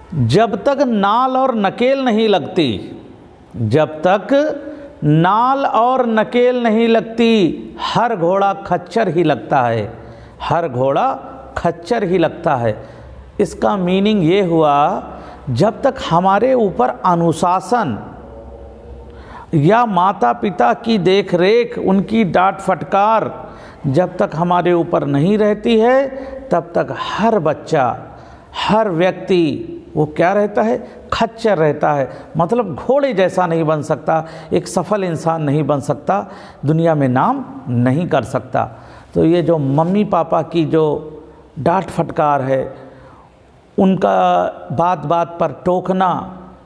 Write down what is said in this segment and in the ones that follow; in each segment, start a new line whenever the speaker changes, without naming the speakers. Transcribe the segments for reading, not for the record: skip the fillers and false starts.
जब तक नाल और नकेल नहीं लगती, जब तक नाल और नकेल नहीं लगती, हर घोड़ा खच्चर ही लगता है, हर घोड़ा खच्चर ही लगता है। इसका मीनिंग ये हुआ, जब तक हमारे ऊपर अनुशासन या माता पिता की देख रेख, उनकी डांट फटकार जब तक हमारे ऊपर नहीं रहती है, तब तक हर बच्चा, हर व्यक्ति वो क्या रहता है, खच्चर रहता है। मतलब घोड़े जैसा नहीं बन सकता, एक सफल इंसान नहीं बन सकता, दुनिया में नाम नहीं कर सकता। तो ये जो मम्मी पापा की जो डांट फटकार है, उनका बात बात पर टोकना,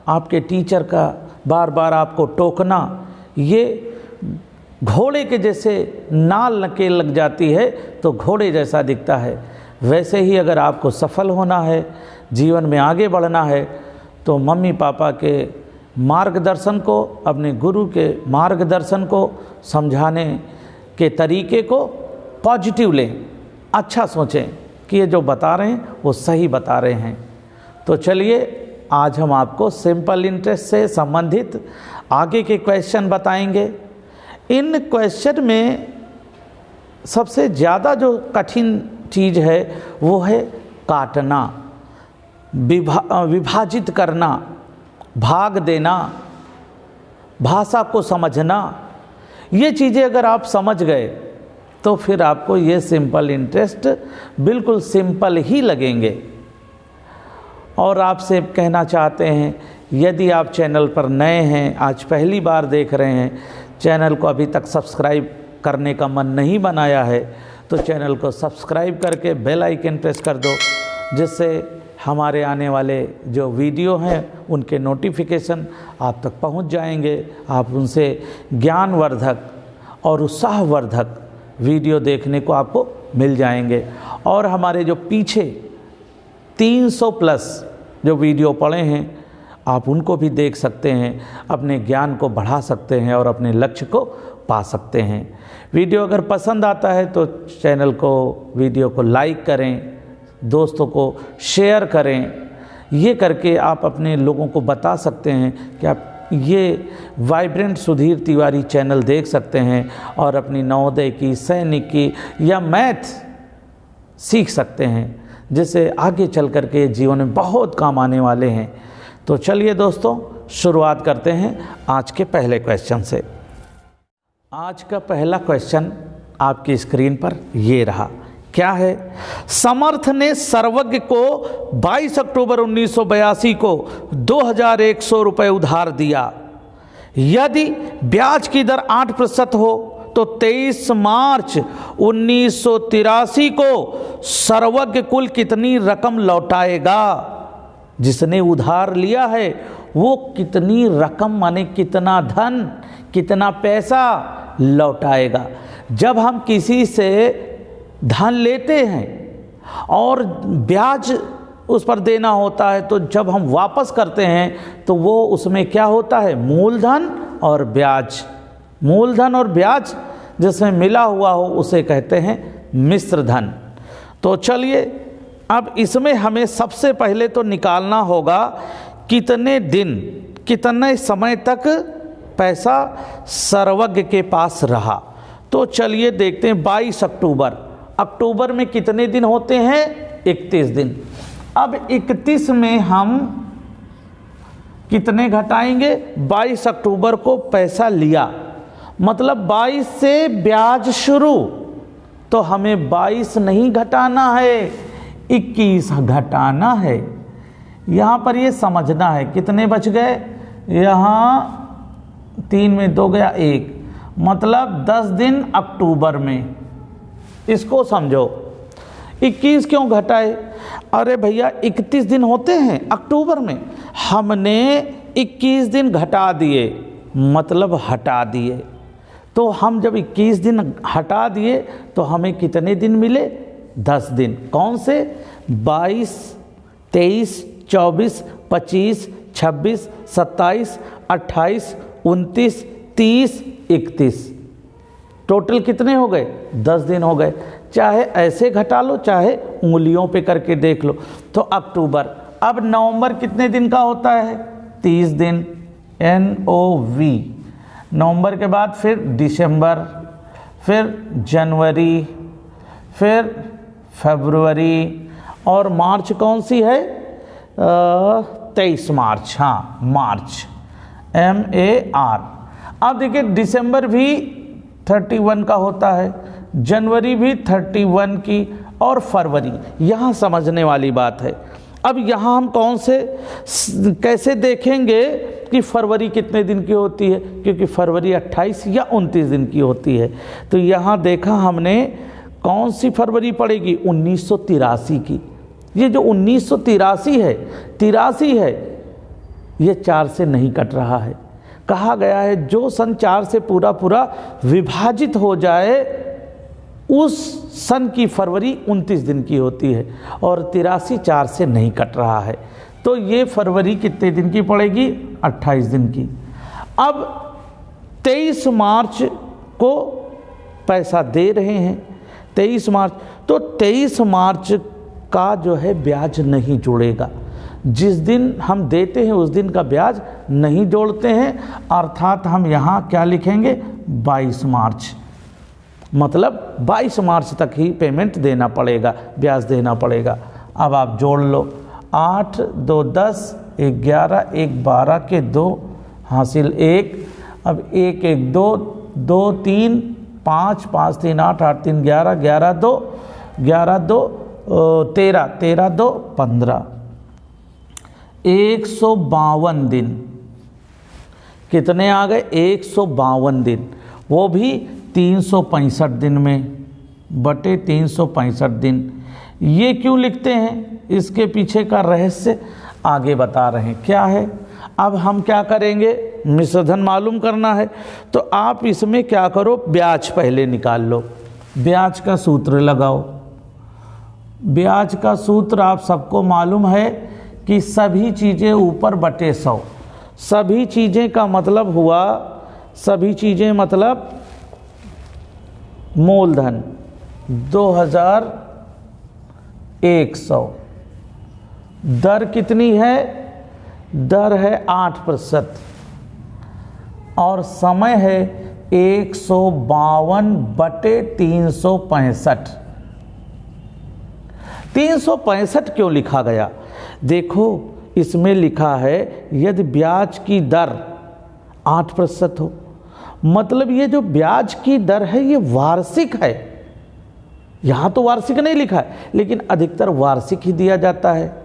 आपके टीचर का बार बार आपको टोकना, ये घोड़े के जैसे नाल नकेल लग जाती है तो घोड़े जैसा दिखता है। वैसे ही अगर आपको सफल होना है, जीवन में आगे बढ़ना है, तो मम्मी पापा के मार्गदर्शन को, अपने गुरु के मार्गदर्शन को, समझाने के तरीके को पॉजिटिव लें, अच्छा सोचें कि ये जो बता रहे हैं वो सही बता रहे हैं। तो चलिए आज हम आपको सिंपल इंटरेस्ट से संबंधित आगे के क्वेश्चन बताएंगे। इन क्वेश्चन में सबसे ज़्यादा जो कठिन चीज़ है वो है काटना, विभाजित करना, भाग देना, भाषा को समझना। ये चीज़ें अगर आप समझ गए तो फिर आपको ये सिंपल इंटरेस्ट बिल्कुल सिंपल ही लगेंगे। और आपसे कहना चाहते हैं, यदि आप चैनल पर नए हैं, आज पहली बार देख रहे हैं, चैनल को अभी तक सब्सक्राइब करने का मन नहीं बनाया है, तो चैनल को सब्सक्राइब करके बेल आइकन प्रेस कर दो, जिससे हमारे आने वाले जो वीडियो हैं उनके नोटिफिकेशन आप तक पहुंच जाएंगे। आप उनसे ज्ञानवर्धक और उत्साहवर्धक वीडियो देखने को आपको मिल जाएंगे। और हमारे जो पीछे 300 प्लस जो वीडियो पड़े हैं, आप उनको भी देख सकते हैं, अपने ज्ञान को बढ़ा सकते हैं और अपने लक्ष्य को पा सकते हैं। वीडियो अगर पसंद आता है तो चैनल को, वीडियो को लाइक करें, दोस्तों को शेयर करें। ये करके आप अपने लोगों को बता सकते हैं कि आप ये वाइब्रेंट सुधीर तिवारी चैनल देख सकते हैं और अपनी नवोदय की, सैनिक की या मैथ सीख सकते हैं, जिससे आगे चल कर के जीवन में बहुत काम आने वाले हैं। तो चलिए दोस्तों, शुरुआत करते हैं आज के पहले क्वेश्चन से। आज का पहला क्वेश्चन आपकी स्क्रीन पर ये रहा। क्या है? समर्थ ने सर्वज्ञ को 22 अक्टूबर 1982 को 2100 रुपये उधार दिया। यदि ब्याज की दर 8% हो तो 23 मार्च 1983 को सर्वज्ञ कुल कितनी रकम लौटाएगा? जिसने उधार लिया है वो कितनी रकम, माने कितना धन, कितना पैसा लौटाएगा? जब हम किसी से धन लेते हैं और ब्याज उस पर देना होता है, तो जब हम वापस करते हैं तो वो उसमें क्या होता है? मूलधन और ब्याज। मूलधन और ब्याज जिसमें मिला हुआ हो उसे कहते हैं मिश्र धन। तो चलिए अब इसमें हमें सबसे पहले तो निकालना होगा कितने दिन, कितने समय तक पैसा सर्वज्ञ के पास रहा। तो चलिए देखते हैं 22 अक्टूबर। अक्टूबर में कितने दिन होते हैं? 31 दिन। अब 31 में हम कितने घटाएंगे? 22 अक्टूबर को पैसा लिया, मतलब 22 से ब्याज शुरू, तो हमें 22 नहीं घटाना है, 21 घटाना है। यहाँ पर ये समझना है कितने बच गए, यहाँ 3 में 2 गया 1, मतलब 10 दिन अक्टूबर में। इसको समझो, 21 क्यों घटाए? अरे भैया 31 दिन होते हैं अक्टूबर में, हमने 21 दिन घटा दिए, मतलब हटा दिए। तो हम जब 21 दिन हटा दिए तो हमें कितने दिन मिले? 10 दिन। कौन से? 22, 23, 24, 25, 26, 27, 28, 29, 30, 31। टोटल कितने हो गए? 10 दिन हो गए। चाहे ऐसे घटा लो, चाहे उंगलियों पे करके देख लो। तो अक्टूबर, अब नवंबर कितने दिन का होता है? 30 दिन, NOV। नवंबर के बाद फिर दिसंबर, फिर जनवरी, फिर फरवरी, और मार्च कौन सी है? 23 मार्च, हाँ मार्च, MAR। अब देखिए दिसंबर भी 31 का होता है, जनवरी भी 31 की, और फरवरी। यहाँ समझने वाली बात है। अब यहाँ हम कैसे देखेंगे कि फरवरी कितने दिन की होती है, क्योंकि फरवरी 28 या 29 दिन की होती है। तो यहाँ देखा हमने कौन सी फरवरी पड़ेगी? 1983 की। ये जो 1983 है, 83 है, ये 4 से नहीं कट रहा है। कहा गया है जो सन 4 से पूरा विभाजित हो जाए, उस सन की फरवरी 29 दिन की होती है, और 83 4 से नहीं कट रहा है। तो ये फरवरी कितने दिन की पड़ेगी? 28 दिन की। अब 23 मार्च को पैसा दे रहे हैं, 23 मार्च, तो 23 मार्च का जो है ब्याज नहीं जुड़ेगा। जिस दिन हम देते हैं उस दिन का ब्याज नहीं जोड़ते हैं, अर्थात हम यहाँ क्या लिखेंगे? 22 मार्च। मतलब 22 मार्च तक ही पेमेंट देना पड़ेगा, ब्याज देना पड़ेगा। अब आप जोड़ लो, 8 2 10, 1 11, 1 12 के 2 हासिल 1। अब 1 1 2, 2 3 5, 5 3 8, 8 3 11, 11 2, 11 2 13, 13 2 15, 152 दिन। कितने आ गए? 152 दिन, वो भी 365 दिन में बटे 365 दिन। ये क्यों लिखते हैं? इसके पीछे का रहस्य आगे बता रहे हैं क्या है। अब हम क्या करेंगे? मिश्रधन मालूम करना है, तो आप इसमें क्या करो? ब्याज पहले निकाल लो, ब्याज का सूत्र लगाओ। ब्याज का सूत्र आप सबको मालूम है कि सभी चीज़ें ऊपर बटे 100। सभी चीज़ें का मतलब हुआ, सभी चीज़ें मतलब मूलधन 2100। दर कितनी है? दर है 8%, और समय है 152 बटे 365। 365 क्यों लिखा गया? देखो इसमें लिखा है यदि ब्याज की दर 8% हो, मतलब ये जो ब्याज की दर है ये वार्षिक है। यहाँ तो वार्षिक नहीं लिखा है, लेकिन अधिकतर वार्षिक ही दिया जाता है,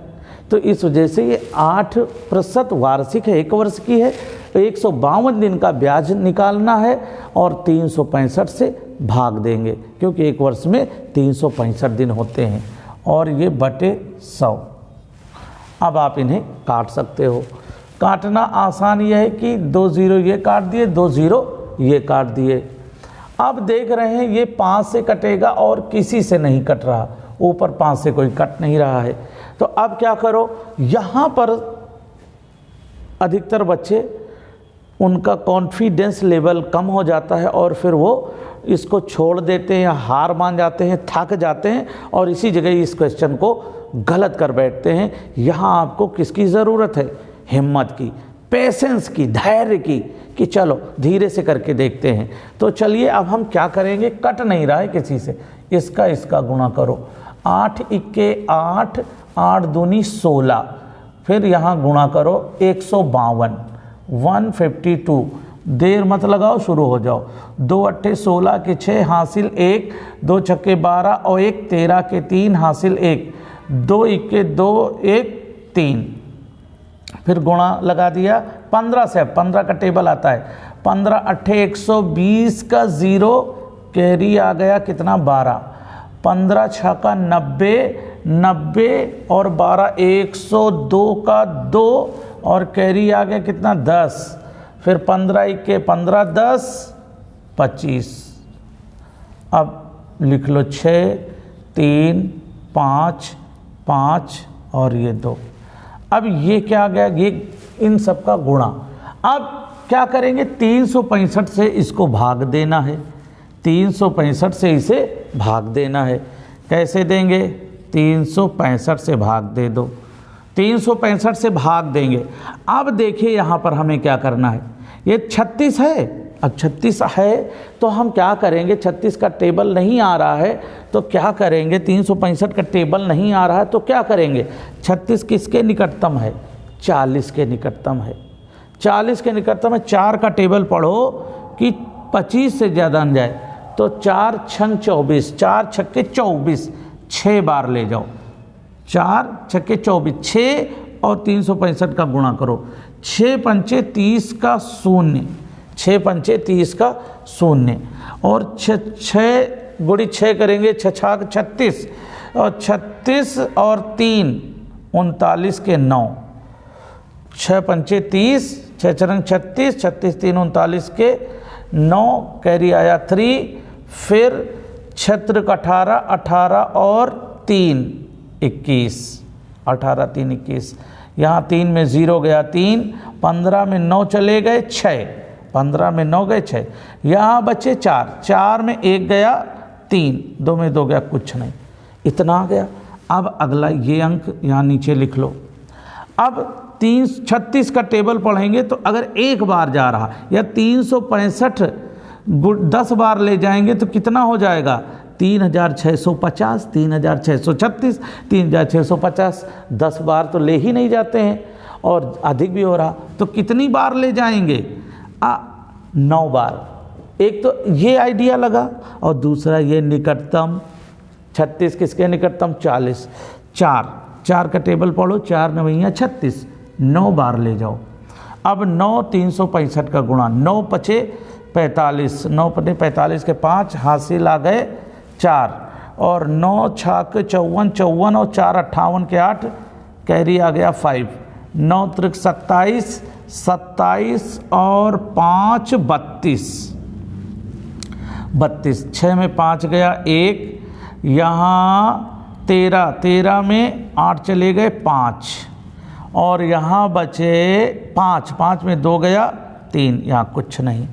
तो इस वजह से ये 8% वार्षिक है, 1 वर्ष की है। 152 दिन का ब्याज निकालना है और 365 से भाग देंगे, क्योंकि 1 वर्ष में 365 दिन होते हैं, और ये बटे 100। अब आप इन्हें काट सकते हो। काटना आसान यह है कि 2 0 ये काट दिए, 2 0 ये काट दिए। अब देख रहे हैं ये 5 से कटेगा और किसी से नहीं कट रहा, ऊपर 5 से कोई कट नहीं रहा है। तो अब क्या करो, यहाँ पर अधिकतर बच्चे उनका कॉन्फिडेंस लेवल कम हो जाता है और फिर वो इसको छोड़ देते हैं या हार मान जाते हैं, थक जाते हैं और इसी जगह इस क्वेश्चन को गलत कर बैठते हैं। यहाँ आपको किसकी ज़रूरत है? हिम्मत की, पेशेंस की, धैर्य की, कि चलो धीरे से करके देखते हैं। तो चलिए अब हम क्या करेंगे, कट नहीं रहा है किसी से, इसका गुणा करो। 8 इक्के 8, 8 दूनी 16, फिर यहाँ गुणा करो 152, 152। देर मत लगाओ, शुरू हो जाओ। 2 अट्ठे 16 के 6 हासिल 1, 2 छक्के 12 और 1 13 के 3 हासिल 1, 2 इक्के 2 1 3, फिर गुणा लगा दिया 15 से। 15 का टेबल आता है, 15 अट्ठे 120 का 0, कैरी आ गया कितना 12, 15 छक्का 90, 90 और 12 102 का 2 और कैरी आ गया कितना 10, फिर 15 इक्के 15 10 25। अब लिख लो 6 3 5 5 और ये 2। अब ये क्या आ गया, ये इन सब का गुणा। अब क्या करेंगे, 365 से इसको भाग देना है, 365 से इसे भाग देना है। कैसे देंगे, 365 से भाग दे दो। 365 से भाग देंगे। अब देखिए यहाँ पर हमें क्या करना है, ये 36 है। अब 36 है तो हम क्या करेंगे, 36 का टेबल नहीं आ रहा है तो क्या करेंगे, 365 का टेबल नहीं आ रहा है तो क्या करेंगे, 36 किसके निकटतम है, 40 के निकटतम है। 40 के निकटतम है। 4 का टेबल पढ़ो कि 25 से ज़्यादा न जाए, तो 4 छंग 24, 4 छक्के 24, 6 बार ले जाओ, 4 छक्के 24, 6 और 365 का गुणा करो, 6 पंचे 30 का शून्य, 6 पंचे 30 का शून्य, और 6 गुड़ी 6 करेंगे, 6 छाक 36, और 36 और 3 39 के 9, 6 पंचे 30, 6 चरंग 36, 36 3 39 के 9, कैरी आया 3, फिर छत्र का 18, 18 और 3 21, 18 3 21, यहाँ 3 में 0 गया 3, 15 में 9 चले गए 6, 15 में 9 गए 6, यहाँ बचे 4, 4 में 1 गया 3, 2 में 2 गया कुछ नहीं, इतना आ गया। अब अगला ये अंक यहाँ नीचे लिख लो। अब 36 का टेबल पढ़ेंगे तो अगर एक बार जा रहा या 365 10 बार ले जाएंगे तो कितना हो जाएगा, 3650, 3636, 3650। 10 बार तो ले ही नहीं जाते हैं और अधिक भी हो रहा, तो कितनी बार ले जाएंगे, 9 बार। एक तो ये आइडिया लगा, और दूसरा ये निकटतम 36 किसके निकटतम, 40। 4 का टेबल पढ़ो, 4 में भैया 36, 9 बार ले जाओ। अब 9 365 का गुणा, 9 पचे 45, 9 पचे 45 के 5 हासिल आ गए 4, और 9 छाक 54, 54 और 4 58 के 8, कैरी आ गया 5, 9 त्रिक 27, 27 और 5 32, 32, 6 में 5 गया 1, यहाँ 13, 13 में 8 चले गए 5, और यहाँ बचे 5, 5 में 2 गया 3, यहाँ कुछ नहीं।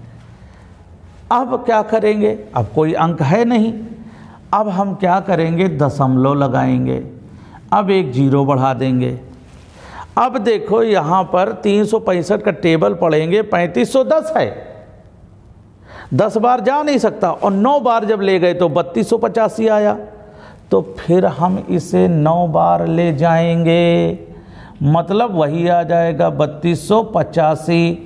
अब क्या करेंगे, अब कोई अंक है नहीं, अब हम क्या करेंगे, दशमलव लगाएंगे, अब एक 0 बढ़ा देंगे। अब देखो यहाँ पर 365 का टेबल पढ़ेंगे, 3510 है, 10 बार जा नहीं सकता, और 9 बार जब ले गए तो 3285 आया, तो फिर हम इसे 9 बार ले जाएंगे, मतलब वही आ जाएगा 3285,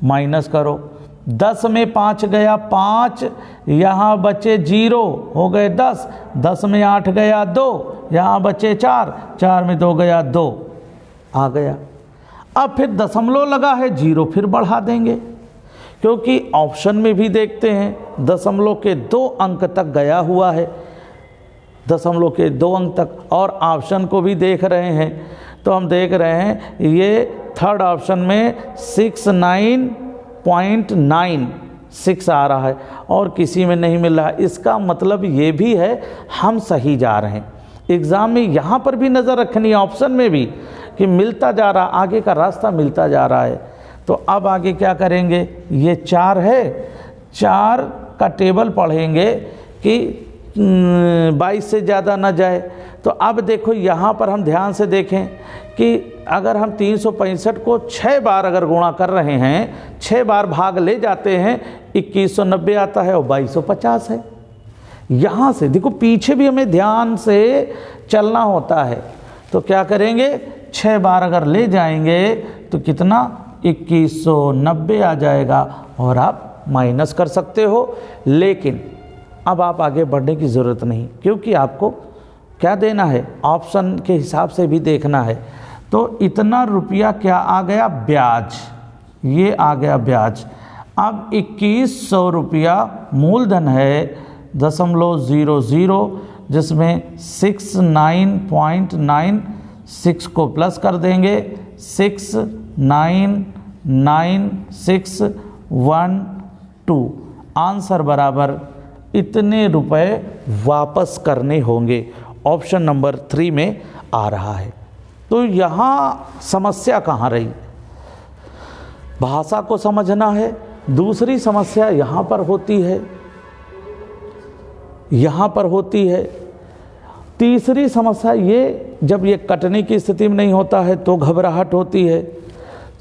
माइनस करो, 10 में 5 गया 5, यहाँ बचे 0 हो गए 10, 10 में 8 गया 2, यहाँ बचे 4, 4 में 2 गया 2, आ गया। अब फिर दशमलव लगा है, 0 फिर बढ़ा देंगे, क्योंकि ऑप्शन में भी देखते हैं दशमलव के 2 अंक तक गया हुआ है, दशमलव के 2 अंक तक, और ऑप्शन को भी देख रहे हैं तो हम देख रहे हैं ये थर्ड ऑप्शन में 69.96 आ रहा है और किसी में नहीं मिल रहा है। इसका मतलब ये भी है हम सही जा रहे हैं। एग्ज़ाम में यहाँ पर भी नज़र रखनी है, ऑप्शन में भी, कि मिलता जा रहा, आगे का रास्ता मिलता जा रहा है। तो अब आगे क्या करेंगे, ये 4 है, 4 का टेबल पढ़ेंगे कि 22 से ज़्यादा ना जाए। तो अब देखो यहाँ पर हम ध्यान से देखें कि अगर हम 365 को 6 बार अगर गुणा कर रहे हैं, 6 बार भाग ले जाते हैं, 2190 आता है और 2250 है। यहाँ से देखो पीछे भी हमें ध्यान से चलना होता है। तो क्या करेंगे, 6 बार अगर ले जाएंगे तो कितना, 2190 आ जाएगा, और आप माइनस कर सकते हो। लेकिन अब आप आगे बढ़ने की ज़रूरत नहीं, क्योंकि आपको क्या देना है, ऑप्शन के हिसाब से भी देखना है। तो इतना रुपया क्या आ गया, ब्याज, ये आ गया ब्याज। अब 2100 रुपया मूलधन है, 0.00, जिसमें 69.96 को प्लस कर देंगे, 699612, आंसर बराबर इतने रुपए वापस करने होंगे। ऑप्शन नंबर 3 में आ रहा है। तो यहाँ समस्या कहाँ रही, भाषा को समझना है। दूसरी समस्या यहाँ पर होती है, यहाँ पर होती है। तीसरी समस्या ये जब ये कटने की स्थिति में नहीं होता है तो घबराहट होती है,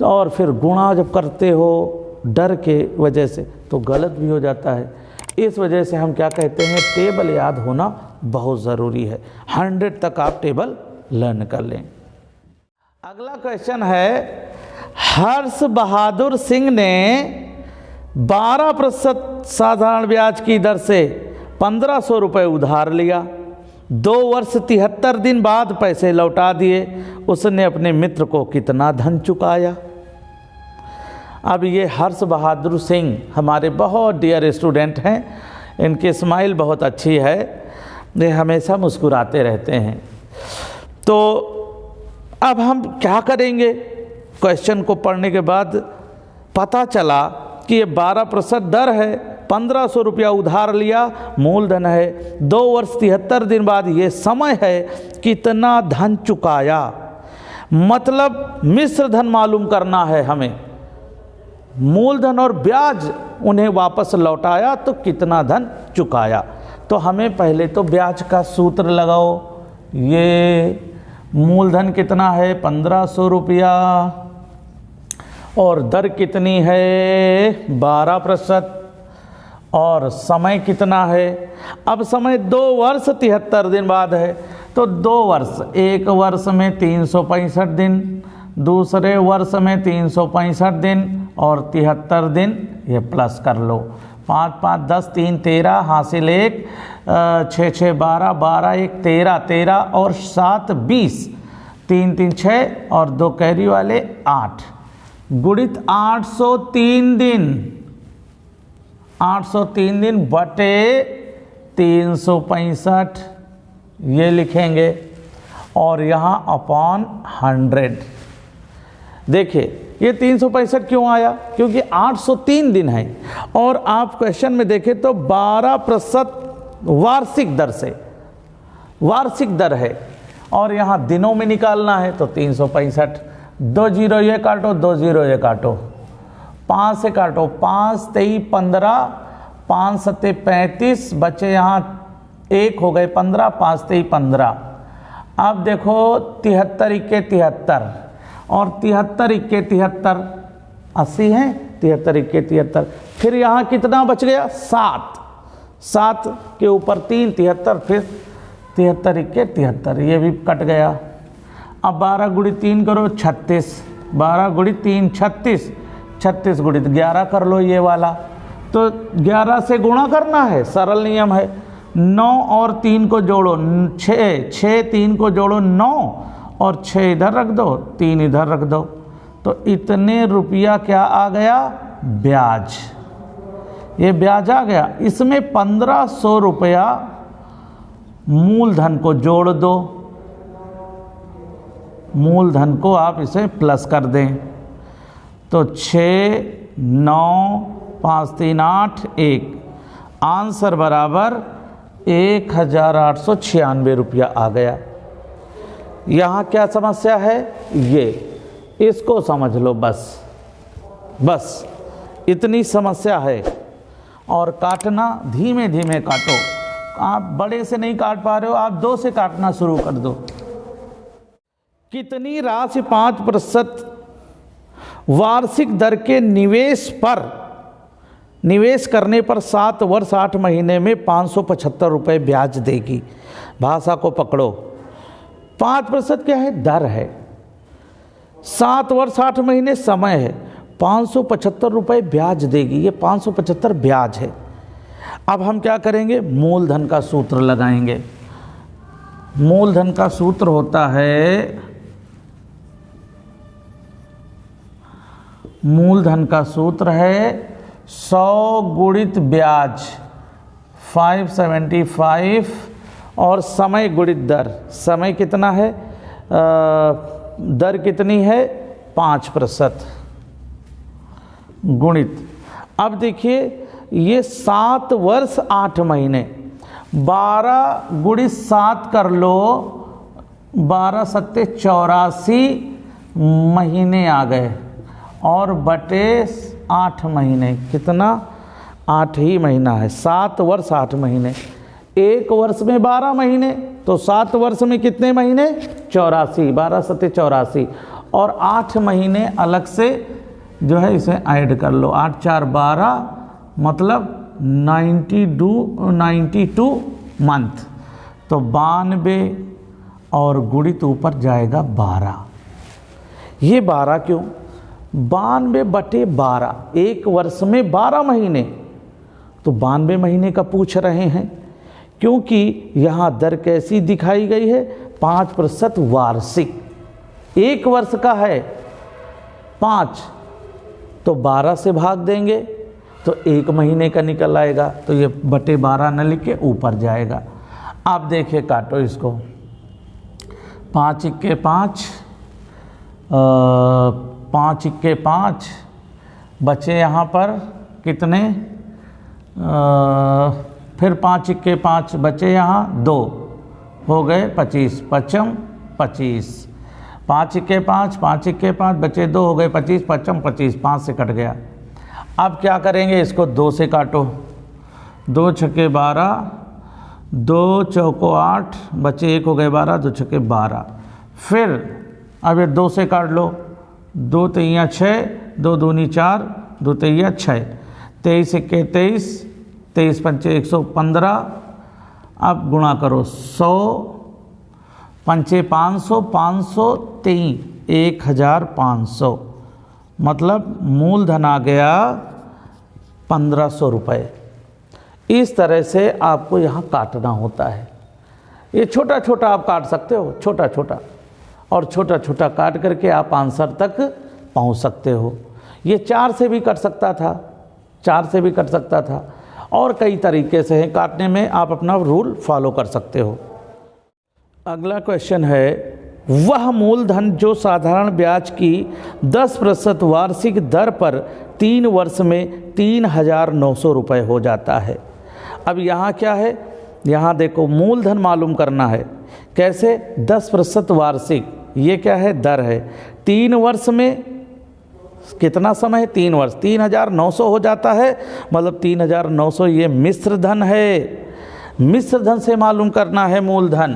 और फिर गुणा जब करते हो डर के वजह से तो गलत भी हो जाता है। इस वजह से हम क्या कहते हैं, टेबल याद होना बहुत ज़रूरी है। 100 तक आप टेबल लर्न कर लें। अगला क्वेश्चन है, हर्ष बहादुर सिंह ने 12% साधारण ब्याज की दर से 1500 रुपये उधार लिया, 2 वर्ष 73 दिन बाद पैसे लौटा दिए। उसने अपने मित्र को कितना धन चुकाया? अब ये हर्ष बहादुर सिंह हमारे बहुत डियर स्टूडेंट हैं, इनकी स्माइल बहुत अच्छी है, ये हमेशा मुस्कुराते रहते हैं। तो अब हम क्या करेंगे, क्वेश्चन को पढ़ने के बाद पता चला कि ये 12% दर है, 1500 रुपया उधार लिया, मूलधन है, 2 वर्ष 73 दिन बाद ये समय है, कितना धन चुकाया। मतलब मिश्र धन मालूम करना है हमें, मूलधन और ब्याज उन्हें वापस लौटाया तो कितना धन चुकाया। तो हमें पहले तो ब्याज का सूत्र लगाओ। ये मूलधन कितना है 1500 रुपया और दर कितनी है 12%, और समय कितना है, अब समय 2 वर्ष 73 दिन बाद है, तो 2 वर्ष, एक वर्ष में 365 दिन, दूसरे वर्ष में 365 दिन और 73 दिन, ये प्लस कर लो। 5 5 10 3 13 हासिल 1, 6 6 12 12 1 13 13 और 7 20, 3 3 6 और 2 कैरी वाले 8, गुणित 803 दिन, 803 दिन बटे 365 ये लिखेंगे, और यहाँ अपॉन 100। देखिए ये 365 क्यों आया, क्योंकि 803 दिन है, और आप क्वेश्चन में देखें तो 12% वार्षिक दर से, वार्षिक दर है, और यहाँ दिनों में निकालना है तो 365, 2 0 ये काटो, 2 0 ये काटो, 5 से काटो, 5 23 15, 5 7 35, बचे यहाँ 1 हो गए 15, 5 23 15। अब देखो 73 1 73 और 73 1 73, 80 है, 73 1 73, फिर यहाँ कितना बच गया 7, 7 के ऊपर 3 73, फिर 73 1 73, ये भी कट गया। अब 12 गुणित 3 करो 36, 12 गुणित 3 36, 36 गुणित 11 कर लो ये वाला, तो 11 से गुणा करना है, सरल नियम है। 9 और 3 को जोड़ो 6, 6 3 को जोड़ो 9 और 6 इधर रख दो, 3 इधर रख दो, तो इतने रुपया क्या आ गया ब्याज, ये ब्याज आ गया। इसमें 1500 रुपया मूलधन को जोड़ दो, मूलधन को आप इसे प्लस कर दें, तो 6 9 5 3 8 1, आंसर बराबर 1896 रुपया आ गया। यहाँ क्या समस्या है, ये इसको समझ लो, बस इतनी समस्या है। और काटना धीमे धीमे काटो, आप बड़े से नहीं काट पा रहे हो, आप 2 से काटना शुरू कर दो। कितनी राशि 5% वार्षिक दर के निवेश करने पर 7 वर्ष 8 महीने में 575 रुपये ब्याज देगी? भाषा को पकड़ो, 5% क्या है, दर है, 7 वर्ष 8 महीने समय है, 575 रुपये ब्याज देगी, ये 575 ब्याज है। अब हम क्या करेंगे, मूलधन का सूत्र लगाएंगे। मूलधन का सूत्र होता है, मूलधन का सूत्र है 100 गुणित ब्याज 575 और समय गुणित दर, समय कितना है, दर कितनी है 5% गुणित। अब देखिए ये 7 वर्ष 8 महीने, 12 गुणित 7 कर लो, 12 7 84 महीने आ गए, और बटे 8 महीने, कितना 8 ही महीना है, 7 वर्ष 8 महीने, एक वर्ष में 12 महीने, तो 7 वर्ष में कितने महीने 84, 12 सत्ते 84 और 8 महीने अलग से जो है इसे ऐड कर लो। 8 4 12 मतलब 92 मंथ। तो 92 और गुणित ऊपर जाएगा 12। ये 12 क्यों? 92/12, एक वर्ष में 12 महीने, तो 92 महीने का पूछ रहे हैं, क्योंकि यहाँ दर कैसी दिखाई गई है? 5% वार्षिक। एक वर्ष का है 5, तो 12 से भाग देंगे तो एक महीने का निकल आएगा, तो ये बटे 12 न लिख के ऊपर जाएगा। आप देखिए, काटो इसको। 5 इक्के 5, 5 इक्के 5, बचे यहाँ पर कितने? फिर 5 इक्के 5 बचे यहाँ 2, हो गए 25, 5 25। 5 इक्के 5, 5 इक्के 5 बचे 2, हो गए 25, 5 25, 5 से कट गया। अब क्या करेंगे? इसको 2 से काटो। 2 छक्के 12, 2 चौको 8, बचे 1, हो गए 12, 2 छक्के 12। फिर अब ये 2 से काट लो। 2 तिया 6, 2 दूनी 4, 2 तिया 6, 23 इक्के 23, 23 पंचे 115। अब गुणा करो 100, पंचे 500, 523, 1500, मतलब मूलधन आ गया 1500 रुपये। इस तरह से आपको यहाँ काटना होता है। ये छोटा छोटा आप काट सकते हो, छोटा छोटा, और छोटा छोटा काट करके आप आंसर तक पहुँच सकते हो। ये 4 से भी कट सकता था, 4 से भी कट सकता था, और कई तरीके से हैं काटने में, आप अपना रूल फॉलो कर सकते हो। अगला क्वेश्चन है, वह मूलधन जो साधारण ब्याज की 10% वार्षिक दर पर 3 वर्ष में 3,900 रुपये हो जाता है। अब यहाँ क्या है? यहाँ देखो, मूलधन मालूम करना है। कैसे? 10% वार्षिक, ये क्या है? दर है। 3 वर्ष में कितना समय है? 3 वर्ष, 3,900 हो जाता है, मतलब 3,900 ये मिश्र धन है। मिश्र धन से मालूम करना है मूलधन।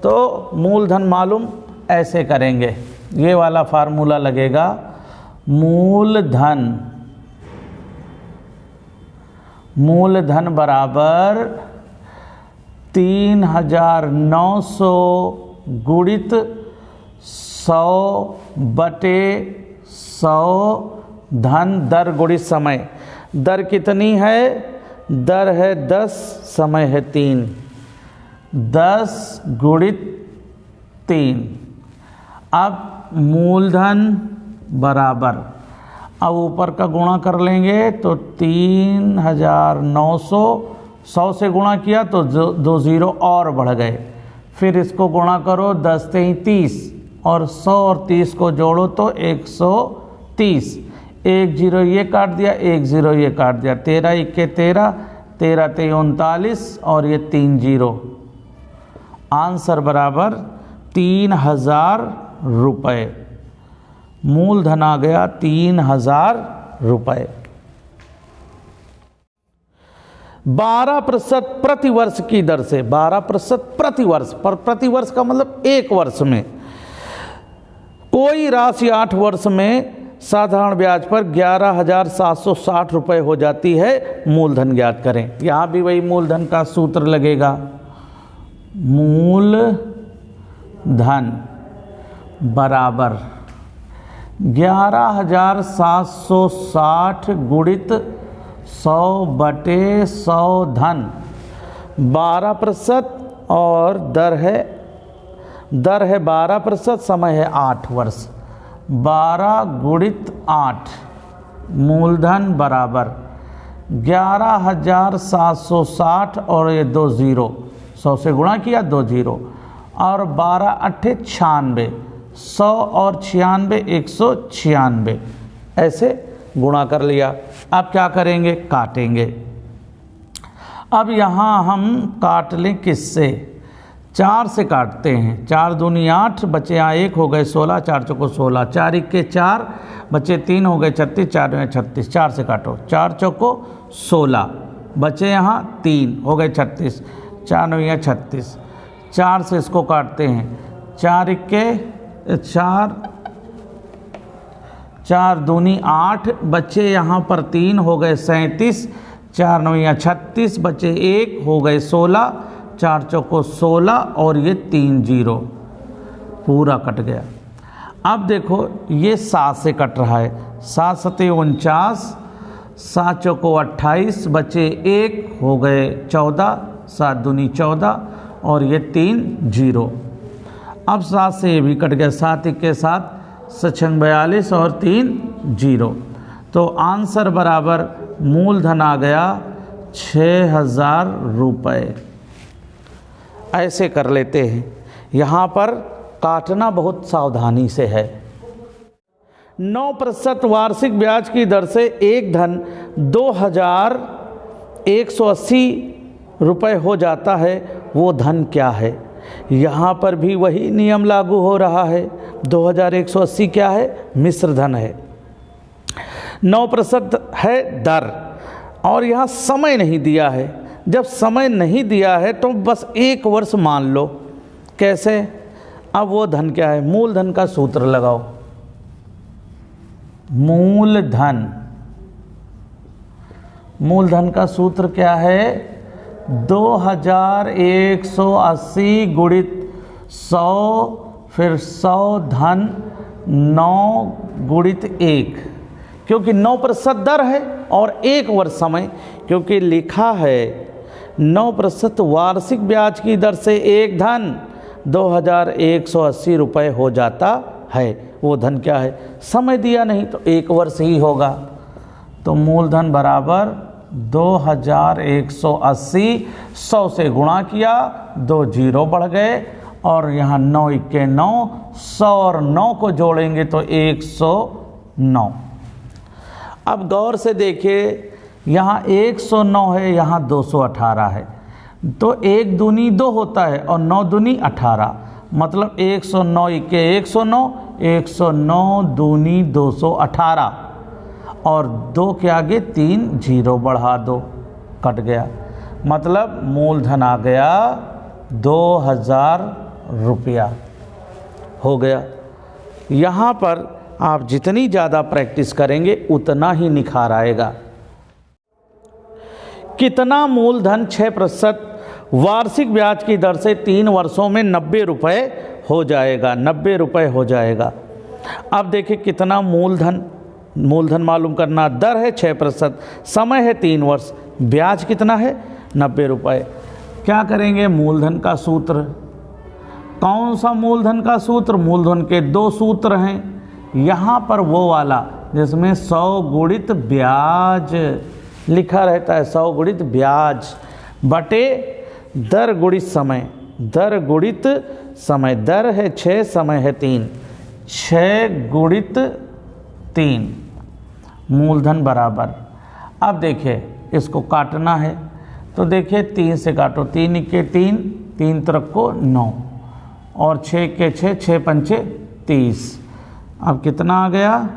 तो मूलधन मालूम ऐसे करेंगे, ये वाला फार्मूला लगेगा। मूलधन बराबर 3,900 गुणित 100/100 धन दर गुणित समय। दर कितनी है? दर है 10, समय है 3, 10 गुणित 3। अब मूलधन बराबर, अब ऊपर का गुणा कर लेंगे तो 3,900, 100 से गुणा किया तो 2 0 और बढ़ गए। फिर इसको गुणा करो, 10 3 30, और 100 और 30 को जोड़ो तो 130। 1 0 ये काट दिया, 1 0 ये काट दिया, 13 इक्के 13, 13 3 39, और ये 3 0। आंसर बराबर 3,000 रुपये। मूलधन आ गया 3,000 रुपये। 12% प्रति वर्ष की दर से, 12% प्रति वर्ष, पर प्रति वर्ष का मतलब एक वर्ष में कोई राशि 8 वर्ष में साधारण ब्याज पर 11,760 रुपये हो जाती है। मूलधन ज्ञात करें। यहाँ भी वही मूलधन का सूत्र लगेगा। मूलधन बराबर 11,760 गुणित 100/100 धन। 12% और दर है 12%, समय है 8 वर्ष। 12 गुणित 8, मूलधन बराबर 11,760, और ये 2 0, 100 से गुणा किया 2 0, और 12 8 96, 100 और 96 196, ऐसे गुणा कर लिया। अब क्या करेंगे? काटेंगे। अब यहाँ हम काट लें किससे? 4 से काटते हैं। 4 दूनी 8, बचे यहाँ 1, हो गए 16, 4 चौको 16, 4 इक्के 4, बचे 3, हो गए 36, 4 में 36, 4 से काटो, 4 चौको 16, बचे यहाँ 3, हो गए 36, 4 9 36, 4 से इसको काटते हैं। 4 इक्के 4, 4 दूनी 8, बच्चे यहाँ पर 3 हो गए 37, 4 9 36, बच्चे 1 हो गए 16, 4 चौको 16 और ये 3 0 पूरा कट गया। अब देखो ये 7 से कट रहा है, 7 सते 49, 7 चौको 28, बचे 1 हो गए 14, 7 दूनी 14 और ये 3 0। अब 7 से ये भी कट गया, 7 इक्के 7, 7 42 और 3 0। तो आंसर बराबर मूलधन आ गया 6000 रुपये। ऐसे कर लेते हैं, यहाँ पर काटना बहुत सावधानी से है। 9% वार्षिक ब्याज की दर से एक धन 2180 रुपये हो जाता है, वो धन क्या है? यहाँ पर भी वही नियम लागू हो रहा है। 2180 क्या है? मिश्र धन है। 9% है दर और यहाँ समय नहीं दिया है। जब समय नहीं दिया है तो बस 1 वर्ष मान लो। कैसे? अब वो धन क्या है? मूलधन का सूत्र लगाओ। मूलधन का सूत्र क्या है? 2180 गुणित 100, फिर 100 धन 9 गुणित 1, क्योंकि 9% दर है और 1 वर्ष समय, क्योंकि लिखा है 9% वार्षिक ब्याज की दर से एक धन 2180 रुपये हो जाता है। वो धन क्या है? समय दिया नहीं तो 1 वर्ष ही होगा। तो मूलधन बराबर 2180, 100 से गुणा किया, 2 0 बढ़ गए और यहाँ 9 इक्के 9, 100 और 9 को जोड़ेंगे तो 109। अब गौर से देखिए, यहाँ 109 है, यहाँ 218 है, तो 1 दूनी 2 होता है और 9 दूनी 18, मतलब 109 इक्के 109, 109 दूनी 218 और 2 के आगे 3 0 बढ़ा दो, कट गया। मतलब मूलधन आ गया 2000 रुपया हो गया। यहाँ पर आप जितनी ज़्यादा प्रैक्टिस करेंगे उतना ही निखार आएगा। कितना मूलधन 6% वार्षिक ब्याज की दर से 3 वर्षों में 90 रुपये हो जाएगा? 90 रुपये हो जाएगा। अब देखिए कितना मूलधन मालूम करना। दर है 6%, समय है 3 वर्ष, ब्याज कितना है? 90 रुपये। क्या करेंगे? मूलधन का सूत्र। कौन सा मूलधन का सूत्र? मूलधन के 2 सूत्र हैं। यहाँ पर वो वाला जिसमें 100 गुणित ब्याज लिखा रहता है, 100 गुणित ब्याज बटे दर गुणित समय। दर गुणित समय, दर है 6, समय है 3, 6 गुणित 3 मूलधन बराबर। अब देखिए इसको काटना है, तो देखिए 3 से काटो, 3 इक्के 3, 3 तरफ को 9 और 6 के 6, 6 पंचे 30। अब कितना आ गया?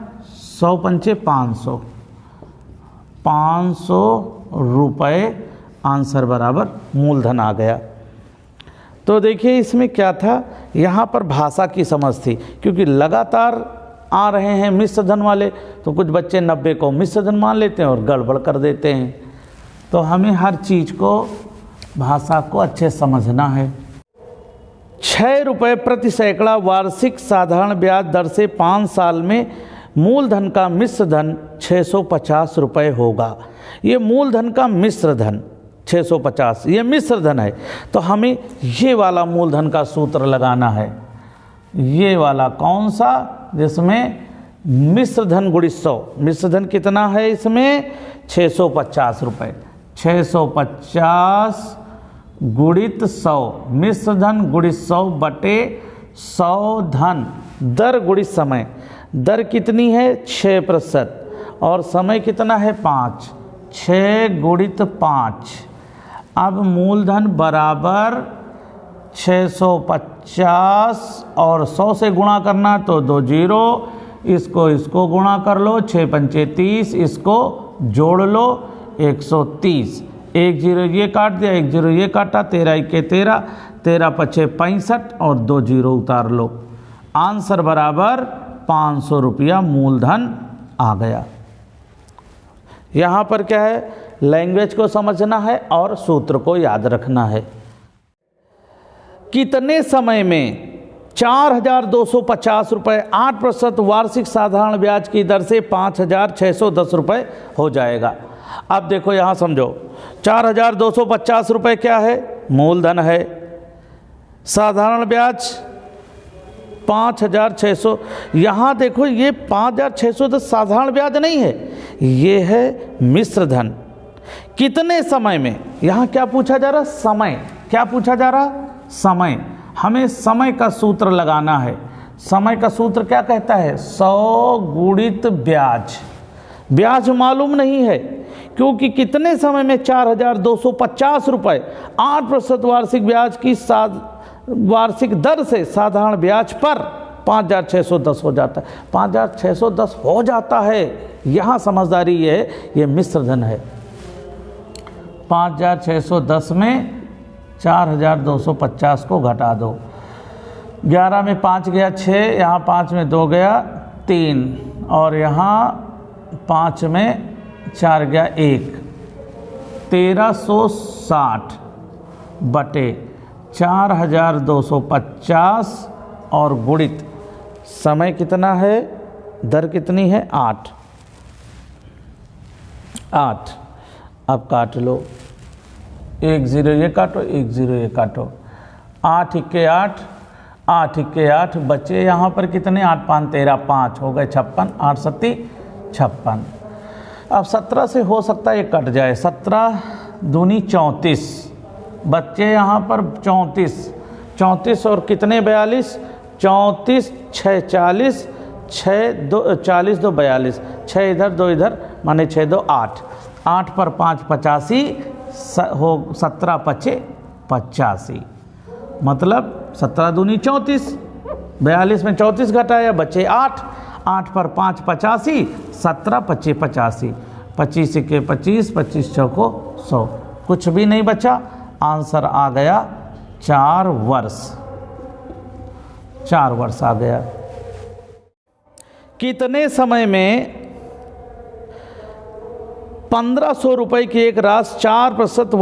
100 पंचे 500, 500 रुपये आंसर बराबर मूलधन आ गया। तो देखिए इसमें क्या था, यहाँ पर भाषा की समझ थी, क्योंकि लगातार आ रहे हैं मिश्र धन वाले, तो कुछ बच्चे 90 को मिश्र धन मान लेते हैं और गड़बड़ कर देते हैं। तो हमें हर चीज़ को, भाषा को अच्छे समझना है। 6 रुपये प्रति सैकड़ा वार्षिक साधारण ब्याज दर से 5 साल में मूलधन का मिश्र धन 650 रुपये होगा। ये मूलधन का मिश्र धन 650, ये मिश्र धन है। तो हमें ये वाला मूलधन का सूत्र लगाना है। ये वाला कौन सा? जिसमें मिश्र धन गुणित 100। मिश्र धन कितना है इसमें? 650 रुपये। 650 गुणित 100, मिश्र धन गुणित 100 बटे 100 धन दर गुणित समय। दर कितनी है? 6% और समय कितना है? 5, 6 गुणित 5। अब मूलधन बराबर 650 और 100 से गुणा करना तो 2 0, इसको गुणा कर लो, 6 पंचे 30, इसको जोड़ लो 130, 1 0 ये काट दिया, 1 0 ये काटा, 13 इक्के 13, 13 पचे 65 और 2 जीरो उतार लो। आंसर बराबर 500 रुपया मूलधन आ गया। यहाँ पर क्या है, लैंग्वेज को समझना है और सूत्र को याद रखना है। कितने समय में 4,250 रुपये 8% वार्षिक साधारण ब्याज की दर से 5,610 रुपये हो जाएगा। अब देखो यहाँ समझो, 4,250 रुपये क्या है, मूलधन है। साधारण ब्याज 5,600, यहाँ देखो ये 5,610 साधारण ब्याज नहीं है, ये है मिश्र धन। कितने समय में, यहाँ क्या पूछा जा रहा, समय। क्या पूछा जा रहा, समय। हमें समय का सूत्र लगाना है। समय का सूत्र क्या कहता है, 100 गुणित ब्याज। ब्याज मालूम नहीं है क्योंकि कितने समय में 4,250 रुपये 8% वार्षिक ब्याज की वार्षिक दर से साधारण ब्याज पर 5,610 हो जाता है। 5,610 हो जाता है, यहाँ समझदारी ये है, ये मिश्र धन है। 5,610 में 4,250 को घटा दो। 11 में 5 गया 6, यहाँ 5 में 2 गया 3 और यहाँ 5 में 4 गया 1। 1,360 बटे 4,250 और गुणित समय कितना है, दर कितनी है, 8। अब काट लो, 1 0 ये काटो, 1 0 ये काटो। 8 इक्के 8, 8 इक्के 8 बचे यहाँ पर कितने, 8 5 13 5 हो गए 56, 8 सत्ती 56। अब 17 से हो सकता है ये कट जाए, 17 दूनी 34, बच्चे यहाँ पर 34 और कितने 42, 34 6 40, 6 2 40 2 42, 6 इधर 2 इधर, माने 6 2 8, 8 पर 5 85 हो, 17 पचे 85, मतलब 17 दूनी 34, 42 में 34 घटाया बचे 8, 8 पर 5 85, 17 पचे 85, 25 के 25, 25 चौको 100, कुछ भी नहीं बचा। आंसर आ गया 4 वर्ष। 4 वर्ष आ गया। कितने समय में 1,500 रुपये की एक राशि 4%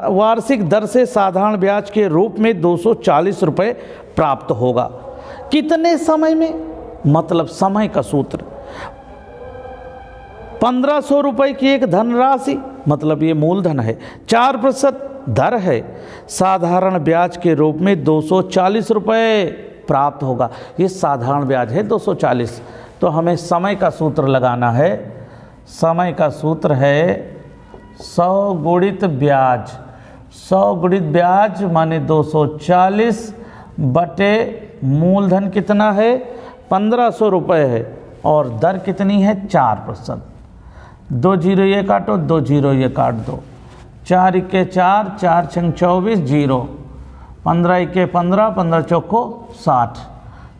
वार्षिक दर से साधारण ब्याज के रूप में 240 रुपये प्राप्त होगा। कितने समय में, मतलब समय का सूत्र। 1,500 रुपये की एक धनराशि, मतलब ये मूलधन है, 4% दर है, साधारण ब्याज के रूप में 240 रुपये प्राप्त होगा। ये साधारण ब्याज है 240, तो हमें समय का सूत्र लगाना है। समय का सूत्र है 100 गुणित ब्याज। 100 गुणित ब्याज माने 240 बटे मूलधन कितना है, 1,500 रुपये है और दर कितनी है, 4%। 2 जीरो ये काटो, 2 जीरो ये काट दो। 4 इक्के 4, 4 छंग 24 जीरो, 15 इक्के 15, 15 चौको 60।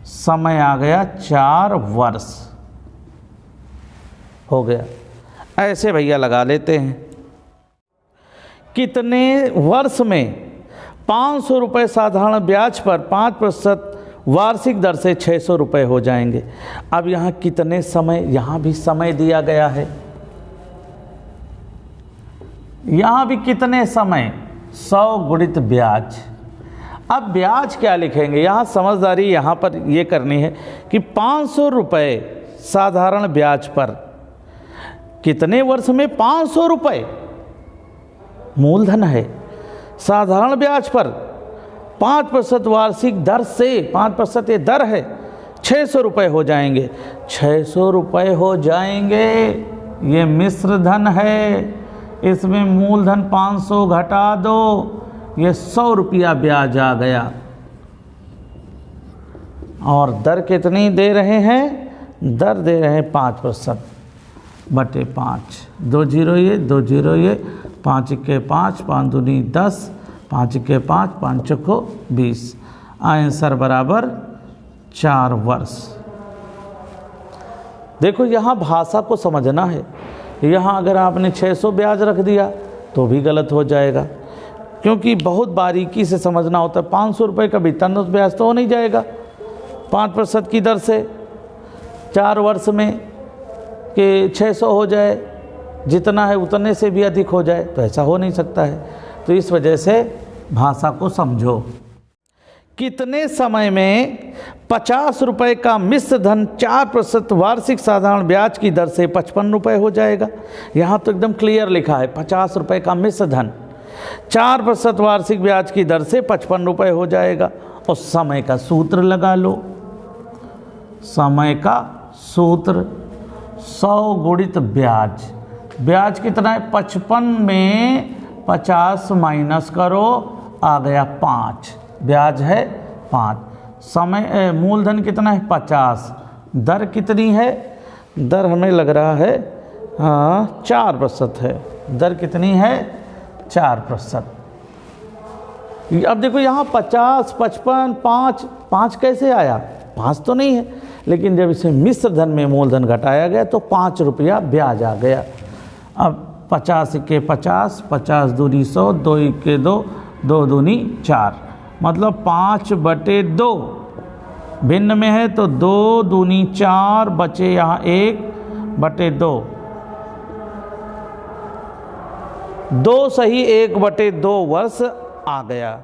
समय आ गया 4 वर्ष हो गया। ऐसे भैया लगा लेते हैं। कितने वर्ष में 500 रुपये साधारण ब्याज पर 5% वार्षिक दर से 600 रुपये हो जाएंगे। अब यहाँ कितने समय, यहाँ भी समय दिया गया है, यहाँ भी कितने समय, 100 गुणित ब्याज। अब ब्याज क्या लिखेंगे, यहाँ समझदारी यहाँ पर ये करनी है कि 500 रुपये साधारण ब्याज पर कितने वर्ष में, 500 रुपये मूलधन है, साधारण ब्याज पर 5% वार्षिक दर से, 5% ये दर है, 600 रुपये हो जाएंगे। 600 रुपये हो जाएंगे, ये मिश्र धन है, इसमें मूलधन 500 घटा दो, ये 100 रुपया ब्याज आ गया। और दर कितनी दे रहे हैं, दर दे रहे हैं 5% बटे 5। 2 जीरो ये, 2 जीरो ये, 5 इक्के 5, 5 दूनी 10, 5 इक्के 5, 5 चौको 20। आंसर बराबर 4 वर्ष। देखो यहाँ भाषा को समझना है। यहाँ अगर आपने 600 ब्याज रख दिया तो भी गलत हो जाएगा। क्योंकि बहुत बारीकी से समझना होता है। 500 रुपये का भी तंदुरुस्त ब्याज तो हो नहीं जाएगा 5% की दर से 4 वर्ष में कि 600 हो जाए, जितना है उतने से भी अधिक हो जाए, तो ऐसा हो नहीं सकता है। तो इस वजह से भाषा को समझो। कितने समय में 50 रुपये का मिश्र धन 4% वार्षिक साधारण ब्याज की दर से 55 रुपये हो जाएगा। यहाँ तो एकदम क्लियर लिखा है 50 रुपये का मिश्र धन 4% वार्षिक ब्याज की दर से 55 रुपये हो जाएगा। और समय का सूत्र लगा लो। समय का सूत्र 100 गुणित ब्याज। ब्याज कितना है 55 में 50 माइनस करो, आ गया 5। ब्याज है 5। समय मूलधन कितना है 50। दर कितनी है? दर हमें लग रहा है 4% है। दर कितनी है? 4%। अब देखो यहाँ 50, 55, 5 कैसे आया? 5 तो नहीं है, लेकिन जब इसे मिश्र धन में मूलधन घटाया गया तो 5 रुपया ब्याज आ गया। अब 50 के 50, 50 दूनी 100, 2 के 2, 2 दूनी 4, मतलब 5/2 भिन्न में है तो 2 दूनी 4, बचे यहाँ 1/2। 2 सही 1/2 वर्ष आ गया।